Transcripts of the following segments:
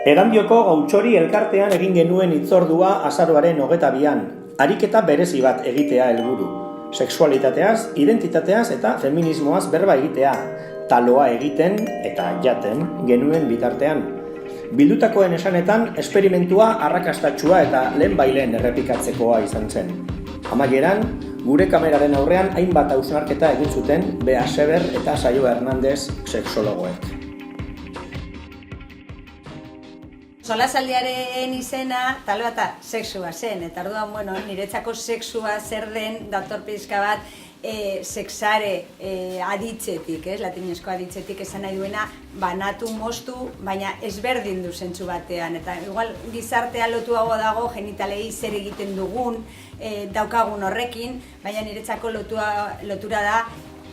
Erandioko Gautxori elkartean egin genuen hitzordua azaroaren 22an, ariketa berezi bat egitea helburu. Sexualitateaz, identitateaz eta feminismoaz berba egitea, taloa egiten eta jaten genuen bitartean. Bildutakoen esanetan, esperimentua arrakastatsua eta lehenbailen errepikatzekoa izan zen. Amaieran, gure kameraren aurrean hainbat hausnarketa egin zuten Bea Seber eta Saio Hernandez sexologoek. Solasaldiaren izena taloa eta sexua zen, eta orduan, niretzako sexua zer den dator pixka bat sexare aditzetik, latinezko aditzetik esan nahi duena, banatu, moztu, baina ezberdin du zentzu batean, eta igual gizartea lotuago dago genitalei zer egiten dugun, daukagun horrekin, baina niretzako lotura da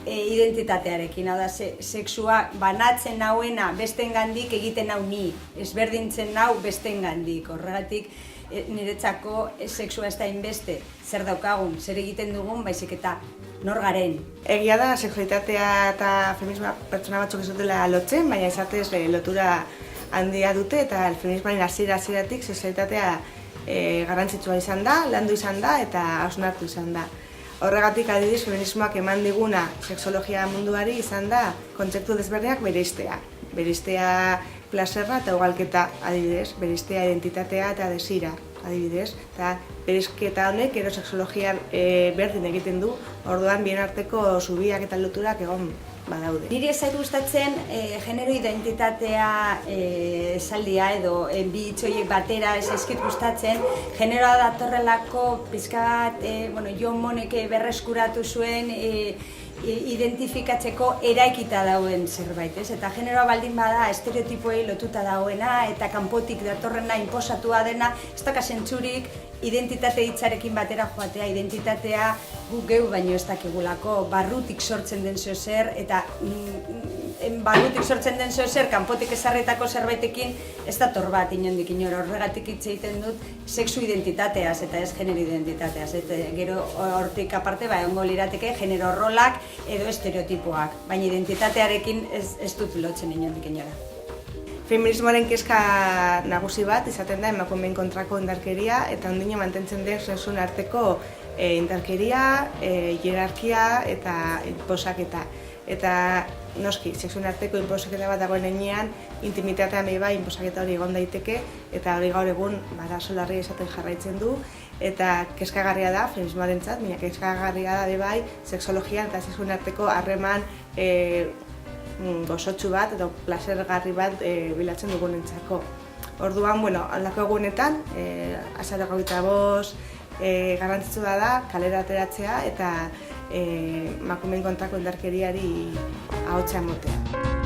identitatearekin, hau da, sexua banatzen nauena bestengandik egiten nau ni, ezberdintzen nau bestengandik, horregatik niretzako sexua ez da inbeste, zer daukagun, zer egiten dugun, baizik eta nor garen. Egia da, sexualitatea eta feminismoa pertsona batzuk ez dutela lotzen, baina izatez lotura handia dute eta feminismoaren hasieratik sexualitatea garrantzitsua izan da, landu izan da eta hausnartu izan da. Horregatik adibidez, feminismoak eman diguna sexologia munduari izan da kontzeptu desberdinak bereiztea. Bereiztea plazerra eta ugalketa adibidez, bereiztea identitatea eta desira adibidez. Eta bereizketa honek ero sexologia berdin egiten du, orduan bien arteko zubiak eta loturak egon badaude. Niri ez zait gustatzen genero identitatea esaldia edo bi hitzoiek batera ez zaizkit gustatzen. Generoa datorrelako pixka bat, Jon Monek berreskuratu zuen identifikatzeko eraikita dauen zerbait, eta generoa baldin bada estereotipoei lotuta dagoena eta kanpotik datorrena inposatua dena, ez daka zentzurik identitate hitzarekin batera joatea, identitatea guk geu baino ez dakigulako, barrutik sortzen den zer eta barrutik sortzen den zer, kanpotik ezarritako zerbaitekin ez dator bat inondik inora, horregatik hitz egiten dut sexu identitateaz eta ez genero identitateaz, eta gero hortik aparte egongo lirateke genero rolak edo estereotipoak, baina identitatearekin ez dut lotzen inondik inora. Feminismoaren kezka nagusi bat izaten da emakumeen kontrako indarkeria eta ondino mantentzen den sexuen arteko indarkeria, hierarkia eta inposaketa. Eta noski, sexuen arteko inposaketa bat dagoen heinean, intimitatean bai inposaketa hori egon daiteke eta hori gaur egun arazo-larria izaten jarraitzen du eta kezkagarria da feminismoarentzat, baina kezkagarria da bai sexologian eta sexuen arteko harreman gozotsu bat edo plazergarri bat bilatzen dugunentzako. Orduan, halako egunetan, azaroak 25 garrantzitsua da kalera ateratzea eta emakumeen kontrako indarkeriari ahotsa ematea.